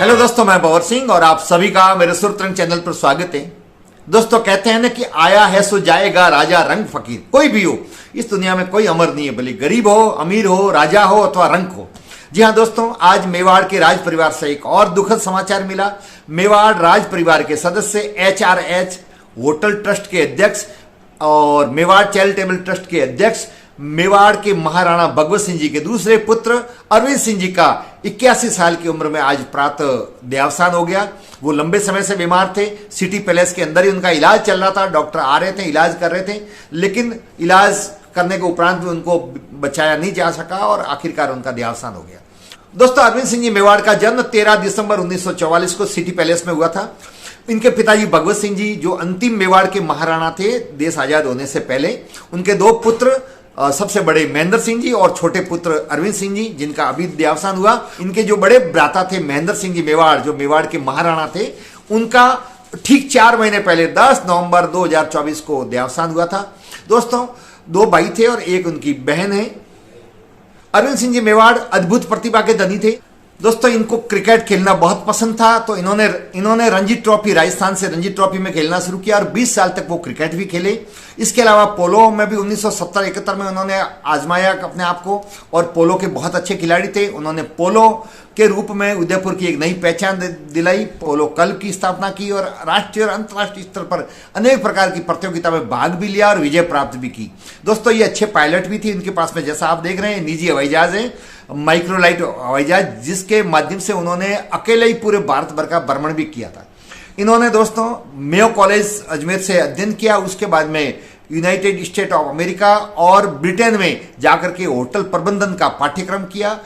Hello दोस्तों, मैं power Singh और आप सभी का मेरे सुर तरंग चैनल पर स्वागत है। दोस्तों, कहते हैं ना कि आया है सो जाएगा राजा रंग फकीर। कोई भी हो, इस दुनिया में कोई अमर नहीं है, भले गरीब हो, अमीर हो, राजा हो अथवा रंक हो। जी हाँ दोस्तों, आज मेवाड़ के राज परिवार से एक और दुखद समाचार मिला। मेवाड़ राज परिवार के सदस्य HRH होटल ट्रस्ट के अध्यक्ष और मेवाड़ चैरिटेबल ट्रस्ट के अध्यक्ष मेवाड़ के महाराणा भगवत सिंह जी के दूसरे पुत्र अरविंद सिंह जी का 81 साल की उम्र में आज प्रातः देहावसान हो गया। वो लंबे समय से बीमार थे। सिटी पैलेस के अंदर ही उनका इलाज चल रहा था। डॉक्टर आ रहे थे, इलाज कर रहे थे, लेकिन इलाज करने के उपरांत भी उनको बचाया नहीं जा सका और आखिरकार उनका देहावसान हो गया। दोस्तों, अरविंद सिंह जी मेवाड़ का जन्म 13 दिसंबर 1944 को सिटी पैलेस में हुआ था। इनके पिताजी भगवत सिंह जी जो अंतिम मेवाड़ के महाराणा थे देश आजाद होने से पहले, उनके दो पुत्र, सबसे बड़े महेंद्र सिंह जी और छोटे पुत्र अरविंद सिंह जी, जिनका अभी देहावसान हुआ। इनके जो बड़े भ्राता थे महेंद्र सिंह जी मेवाड़, जो मेवाड़ के महाराणा थे, उनका ठीक 4 महीने पहले 10 नवंबर 2024 को देहावसान हुआ था। दोस्तों, 2 भाई थे और एक उनकी बहन है। अरविंद सिंह जी मेवाड़ अद्भुत प्रतिभा के धनी थे। दोस्तों, इनको क्रिकेट खेलना बहुत पसंद था, तो इन्होंने रणजी ट्रॉफी, राजस्थान से रणजी ट्रॉफी में खेलना शुरू किया और 20 साल तक वो क्रिकेट भी खेले। इसके अलावा पोलो में भी 1970-71 में उन्होंने आजमाया अपने आप को और पोलो के बहुत अच्छे खिलाड़ी थे। उन्होंने पोलो के रूप में उदयपुर की एक नई पहचान दिलाई। पोलो क्लब की स्थापना की और राष्ट्रीय और अंतर्राष्ट्रीय स्तर पर अनेक प्रकार की प्रतियोगिता में भाग भी लिया और विजय प्राप्त भी की। दोस्तों, ये अच्छे पायलट भी थे। इनके पास में, जैसा आप देख रहे हैं, निजी हवाई जहाज है, माइक्रोलाइट हवाई जहाज, जिसके माध्यम से उन्होंने अकेले ही पूरे भारत भर का भ्रमण भी किया था। इन्होंने दोस्तों मेयो कॉलेज अजमेर से अध्ययन किया। उसके बाद में यूनाइटेड स्टेट ऑफ अमेरिका और ब्रिटेन में जाकर के होटल प्रबंधन का पाठ्यक्रम किया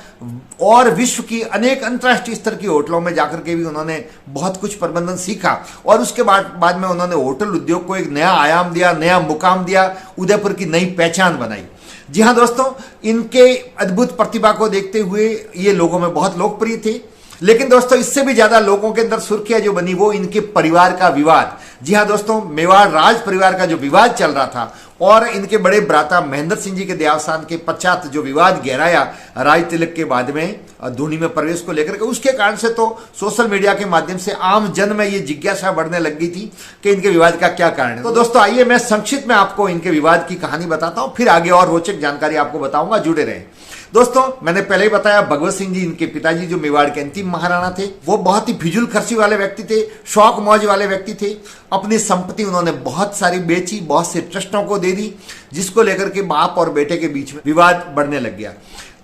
और विश्व की अनेक अंतर्राष्ट्रीय स्तर की होटलों में जाकर के भी उन्होंने बहुत कुछ प्रबंधन सीखा और उसके बाद में उन्होंने होटल उद्योग को एक नया आयाम दिया, नया मुकाम दिया, उदयपुर की नई पहचान बनाई। जी हाँ दोस्तों, इनके अद्भुत प्रतिभा को देखते हुए ये लोगों में बहुत लोकप्रिय थे। लेकिन दोस्तों, इससे भी ज्यादा लोगों के अंदर सुर्खियां जो बनी वो इनके परिवार का विवाद। जी हाँ दोस्तों, मेवाड़ राज परिवार का जो विवाद चल रहा था और इनके बड़े भ्राता महेंद्र सिंह जी के देहावसान के पश्चात जो विवाद गहराया राज तिलक के बाद में धोनी में प्रवेश को लेकर के, उसके कारण से तो सोशल मीडिया के माध्यम से आम जन में ये जिज्ञासा बढ़ने लग गई थी कि इनके विवाद का क्या कारण है। तो दोस्तों, आइए मैं संक्षिप्त में आपको इनके विवाद की कहानी बताता हूं, फिर आगे और रोचक जानकारी आपको बताऊंगा। जुड़े रहें। दोस्तों, मैंने पहले ही बताया, भगवत सिंह जी इनके पिताजी जो मेवाड़ के अंतिम महाराणा थे, वो बहुत ही फिजूल खर्ची वाले व्यक्ति थे, शौक मौज वाले व्यक्ति थे। अपनी संपत्ति उन्होंने बहुत सारी बेची, बहुत से ट्रस्टों को दे दी, जिसको लेकर के बाप और बेटे के बीच में विवाद बढ़ने लग गया।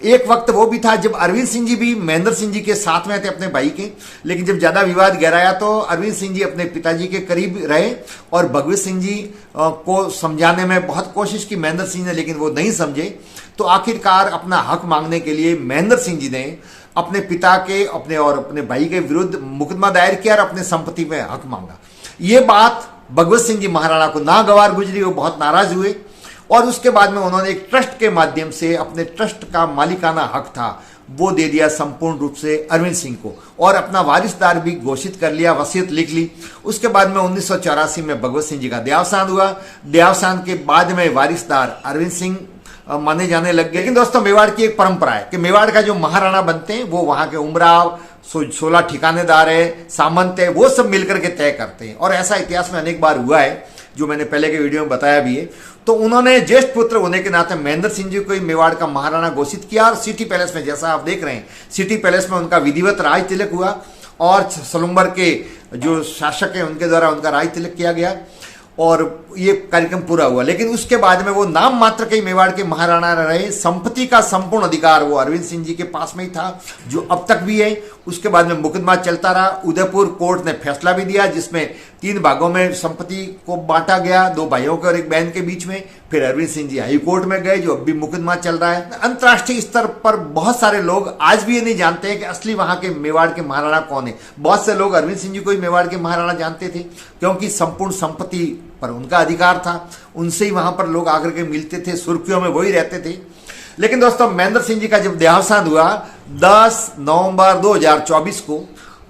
एक वक्त वो भी था जब अरविंद सिंह जी भी महेंद्र सिंह जी के साथ में थे अपने भाई के, लेकिन जब ज्यादा विवाद गहराया तो अरविंद सिंह जी अपने पिताजी के करीब रहे और भगवत सिंह जी को समझाने में बहुत कोशिश की महेंद्र सिंह ने, लेकिन वो नहीं समझे। तो आखिरकार अपना हक मांगने के लिए महेंद्र सिंह जी ने अपने पिता के, अपने भाई के विरुद्ध मुकदमा दायर किया और अपने संपत्ति में हक मांगा। ये बात भगवत सिंह जी महाराणा को नागवार गुजरी, वो बहुत नाराज हुए और उसके बाद में उन्होंने एक ट्रस्ट के माध्यम से अपने ट्रस्ट का मालिकाना हक था वो दे दिया संपूर्ण रूप से अरविंद सिंह को और अपना वारिसदार भी घोषित कर लिया, वसीयत लिख ली। उसके बाद में 1984 में भगवत सिंह जी का देहावसान हुआ। देहावसान के बाद में वारिसदार अरविंद सिंह माने जाने लग गए। लेकिन दोस्तों, मेवाड़ की एक परंपरा है कि मेवाड़ का जो महाराणा बनते हैं वो वहां के उमराव, 16 ठिकानेदार है, सामंत है, वो सब मिलकर के तय करते हैं और ऐसा इतिहास में अनेक बार हुआ है, जो मैंने पहले के वीडियो में बताया भी है। तो उन्होंने ज्येष्ठ पुत्र होने के नाते महेंद्र सिंह जी को ही मेवाड़ का महाराणा घोषित किया और सिटी पैलेस में, जैसा आप देख रहे हैं, सिटी पैलेस में उनका विधिवत राज तिलक हुआ और सलुम्बर के जो शासक हैं उनके द्वारा उनका राज तिलक किया गया और ये कार्यक्रम पूरा हुआ। लेकिन उसके बाद में वो नाम मात्र के मेवाड़ के महाराणा रहे। संपत्ति का संपूर्ण अधिकार वो अरविंद सिंह जी के पास में ही था, जो अब तक भी है। उसके बाद में मुकदमा चलता रहा। उदयपुर कोर्ट ने फैसला भी दिया जिसमें 3 भागों में संपत्ति को बांटा गया, 2 भाइयों के और एक बहन के बीच में। फिर अरविंद सिंह जी हाई कोर्ट में गए, जो अब भी मुकदमा चल रहा है। अंतर्राष्ट्रीय स्तर पर बहुत सारे लोग आज भी ये नहीं जानते हैं कि असली वहां के मेवाड़ के महाराणा कौन है। बहुत से लोग अरविंद सिंह जी को ही मेवाड़ के महाराणा जानते थे, क्योंकि संपूर्ण संपत्ति पर उनका अधिकार था। उनसे ही वहां पर लोग आकर के मिलते थे, सुर्खियों में वही रहते थे। लेकिन दोस्तों, महेंद्र सिंह जी का जब देहावसान हुआ 10 नवंबर 2024 को,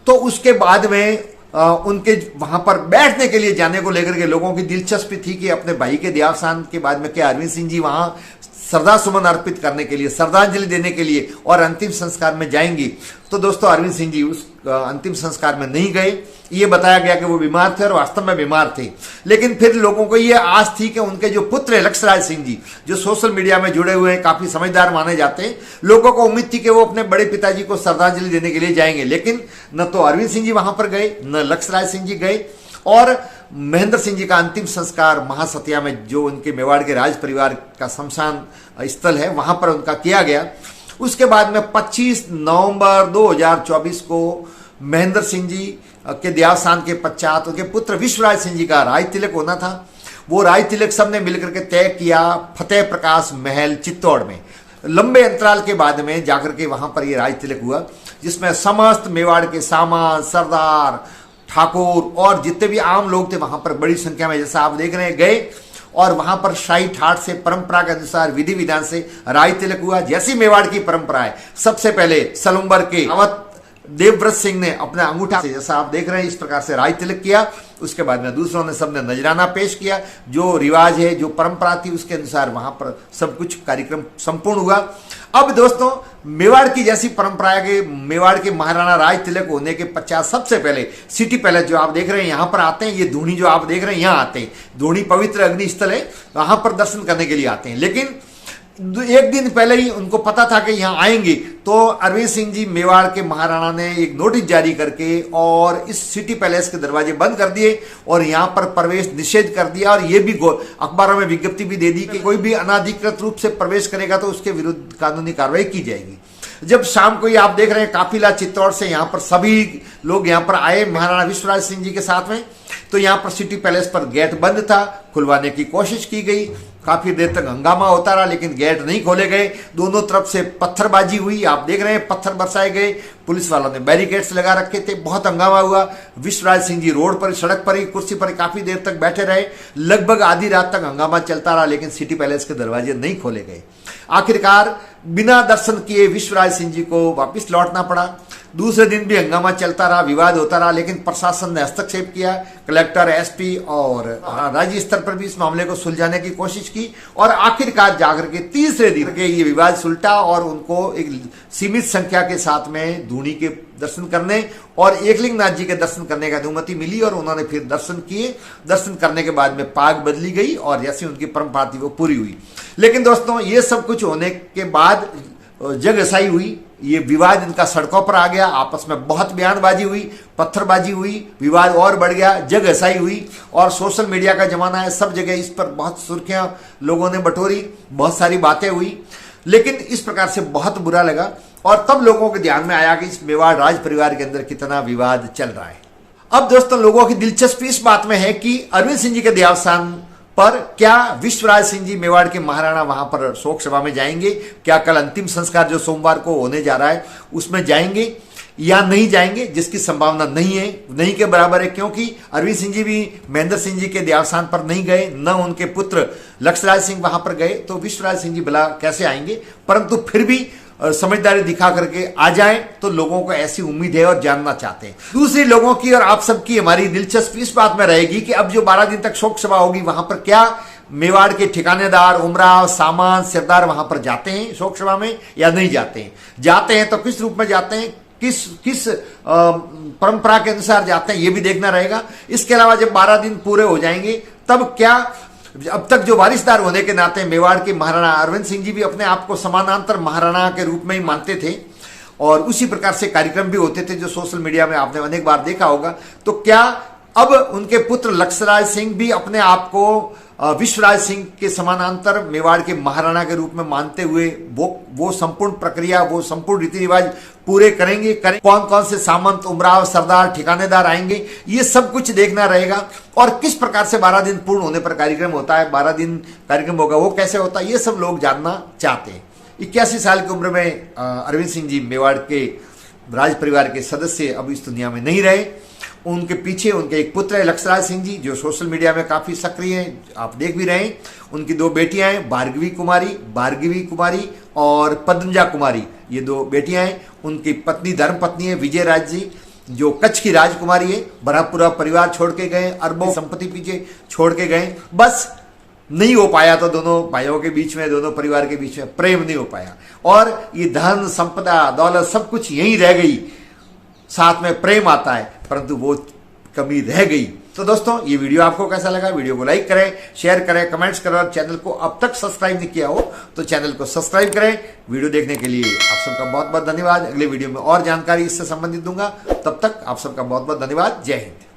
तो उसके बाद में उनके वहां पर बैठने के लिए जाने को लेकर के लोगों की दिलचस्पी थी कि अपने भाई के देहावसान के बाद में क्या अरविंद सिंह जी वहां श्रद्धा सुमन अर्पित करने के लिए, श्रद्धांजलि देने के लिए और अंतिम संस्कार में जाएंगी। तो दोस्तों, अरविंद सिंह जी अंतिम संस्कार में नहीं गए। ये बताया गया कि वो बीमार थे और वास्तव में बीमार थे। लेकिन फिर लोगों को ये आस थी कि उनके जो पुत्र है लक्ष्यराज सिंह जी, जो सोशल मीडिया में जुड़े हुए हैं, काफी समझदार माने जाते हैं, लोगों को उम्मीद थी कि वो अपने बड़े पिताजी को श्रद्धांजलि देने के लिए जाएंगे। लेकिन न तो अरविंद सिंह जी वहां पर गए, न लक्ष्यराज सिंह जी गए। और महेंद्र सिंह जी का अंतिम संस्कार महासतिया में, जो उनके मेवाड़ के राज परिवार का शमशान स्थल है, वहां पर उनका किया गया। उसके बाद में 25 नवंबर 2024 को महेंद्र सिंह जी के देहावसान के पश्चात उनके पुत्र विश्वराज सिंह जी का राज तिलक होना था। वो राज तिलक सबने मिलकर के तय किया फतेह प्रकाश महल चित्तौड़ में। लंबे अंतराल के बाद में जाकर के वहां पर ये राज तिलक हुआ, जिसमें समस्त मेवाड़ के सामान, सरदार, ठाकुर और जितने भी आम लोग थे वहां पर बड़ी संख्या में, जैसा आप देख रहे हैं, गए। और वहां पर शाही ठाट से परंपरा के अनुसार विधि विधान से राज तिलक हुआ। जैसी मेवाड़ की परंपरा है, सबसे पहले सलुम्बर के अवध देवव्रत सिंह ने अपना अंगूठा से, जैसा आप देख रहे हैं, इस प्रकार से राज तिलक किया। उसके बाद में दूसरों ने सबने नजराना पेश किया। जो रिवाज है, जो परंपरा थी, उसके अनुसार वहां पर सब कुछ कार्यक्रम संपूर्ण हुआ। अब दोस्तों, मेवाड़ की जैसी परंपरा है कि मेवाड़ के महाराणा राज तिलक होने के पश्चात सबसे पहले सिटी पैलेस जो आप देख रहे हैं यहां पर आते हैं। ये धूनी जो आप देख रहे हैं यहां आते हैं। धूनी पवित्र अग्नि स्थल है, वहां पर दर्शन करने के लिए आते हैं। लेकिन एक दिन पहले ही उनको पता था कि यहां आएंगे, तो अरविंद सिंह जी मेवाड़ के महाराणा ने एक नोटिस जारी करके और इस सिटी पैलेस के दरवाजे बंद कर दिए और यहां पर प्रवेश निषेध कर दिया। और यह भी अखबारों में विज्ञप्ति भी दे दी कि कोई भी अनाधिकृत रूप से प्रवेश करेगा तो उसके विरुद्ध कानूनी कार्रवाई की जाएगी। जब शाम को ये आप देख रहे हैं काफिला चित्तौड़ से यहाँ पर सभी लोग यहाँ पर आए महाराणा विश्वराज सिंह जी के साथ में, तो यहाँ पर सिटी पैलेस पर गेट बंद था, खुलवाने की कोशिश की गई। काफी देर तक हंगामा होता रहा, लेकिन गेट नहीं खोले गए। दोनों तरफ से पत्थरबाजी हुई, आप देख रहे हैं, पत्थर बरसाए गए। पुलिस वालों ने बैरिकेड्स लगा रखे थे, बहुत हंगामा हुआ। विश्वराज सिंह जी रोड पर, सड़क पर ही, कुर्सी पर काफी देर तक बैठे रहे। लगभग आधी रात तक हंगामा चलता रहा, लेकिन सिटी पैलेस के दरवाजे नहीं खोले गए। आखिरकार बिना दर्शन किए विश्वराज सिंह जी को वापिस लौटना पड़ा। दूसरे दिन भी हंगामा चलता रहा, विवाद होता रहा, लेकिन प्रशासन ने हस्तक्षेप किया। कलेक्टर, एसपी और राज्य स्तर पर भी इस मामले को सुलझाने की कोशिश की और आखिरकार जाकर के तीसरे दिन के ये विवाद सुलटा और उनको एक सीमित संख्या के साथ में धूनी के दर्शन करने और एकलिंगनाथ जी के दर्शन करने की अनुमति मिली और उन्होंने फिर दर्शन किए। दर्शन करने के बाद में पाग बदली गई और जैसी उनकी परंपरा थी वो पूरी हुई। लेकिन दोस्तों, ये सब कुछ होने के बाद जग हसाई हुई, ये विवाद इनका सड़कों पर आ गया, आपस में बहुत बयानबाजी हुई, पत्थरबाजी हुई, विवाद और बढ़ गया, जग हसाई हुई। और सोशल मीडिया का जमाना है, सब जगह इस पर बहुत सुर्खियां लोगों ने बटोरी, बहुत सारी बातें हुई। लेकिन इस प्रकार से बहुत बुरा लगा और तब लोगों के ध्यान में आया कि इस मेवाड़ राज परिवार के अंदर कितना विवाद चल रहा है। अब दोस्तों, लोगों की दिलचस्पी इस बात में है कि अरविंद सिंह जी के देहावसान पर क्या विश्वराज सिंह जी मेवाड़ के महाराणा वहां पर शोक सभा में जाएंगे? क्या कल अंतिम संस्कार जो सोमवार को होने जा रहा है उसमें जाएंगे या नहीं जाएंगे? जिसकी संभावना नहीं है, नहीं के बराबर है, क्योंकि अरविंद सिंह जी भी महेंद्र सिंह जी के देहावसान पर नहीं गए, न उनके पुत्र लक्ष्यराज सिंह वहां पर गए, तो विश्वराज सिंह जी भला कैसे आएंगे? परंतु फिर भी समझदारी दिखा करके आ जाएं तो लोगों को ऐसी उम्मीद है और जानना चाहते हैं। दूसरी लोगों की और आप सबकी हमारी दिलचस्पी इस बात में रहेगी कि अब जो 12 दिन तक शोक सभा होगी वहां पर क्या मेवाड़ के ठिकानेदार, उमराव, सामान, सरदार वहां पर जाते हैं शोक सभा में या नहीं जाते हैं? जाते हैं तो किस रूप में जाते हैं, किस परंपरा के अनुसार जाते हैं, ये भी देखना रहेगा। इसके अलावा जब 12 दिन पूरे हो जाएंगे तब क्या अब तक जो वारिसदार होने के नाते मेवाड़ के महाराणा अरविंद सिंह जी भी अपने आप को समानांतर महाराणा के रूप में ही मानते थे और उसी प्रकार से कार्यक्रम भी होते थे जो सोशल मीडिया में आपने अनेक बार देखा होगा, तो क्या अब उनके पुत्र लक्ष्यराज सिंह भी अपने आप को विश्वराज सिंह के समानांतर मेवाड़ के महाराणा के रूप में मानते हुए वो संपूर्ण प्रक्रिया, वो संपूर्ण रीति रिवाज पूरे करेंगे? कौन कौन से सामंत, उमराव, सरदार, ठिकानेदार आएंगे, ये सब कुछ देखना रहेगा। और किस प्रकार से 12 दिन पूर्ण होने पर कार्यक्रम होता है, 12 दिन कार्यक्रम होगा वो कैसे होता है, ये सब लोग जानना चाहते हैं। 81 साल की उम्र में अरविंद सिंह जी मेवाड़ के राज परिवार के सदस्य अब इस दुनिया में नहीं रहे। उनके पीछे उनके एक पुत्र है लक्ष्यराज सिंह जी, जो सोशल मीडिया में काफी सक्रिय हैं, आप देख भी रहे हैं। उनकी 2 बेटियां हैं, भार्गवी कुमारी और पद्मजा कुमारी, ये 2 बेटियां हैं। उनकी पत्नी धर्म पत्नी है विजय राज जी, जो कच्छ की राजकुमारी है। बड़ा पूरा परिवार छोड़ के गए, अरबों संपत्ति पीछे छोड़ के गए, बस नहीं हो पाया तो दोनों भाइयों के बीच में, दोनों परिवार के बीच में प्रेम नहीं हो पाया और ये धन, संपदा, दौलत सब कुछ यहीं रह गई। साथ में प्रेम आता है, परंतु वो कमी रह गई। तो दोस्तों, ये वीडियो आपको कैसा लगा? वीडियो को लाइक करें, शेयर करें, कमेंट्स करें, और चैनल को अब तक सब्सक्राइब नहीं किया हो तो चैनल को सब्सक्राइब करें। वीडियो देखने के लिए आप सबका बहुत बहुत धन्यवाद। अगले वीडियो में और जानकारी इससे संबंधित दूंगा। तब तक आप सबका बहुत बहुत धन्यवाद। जय हिंद।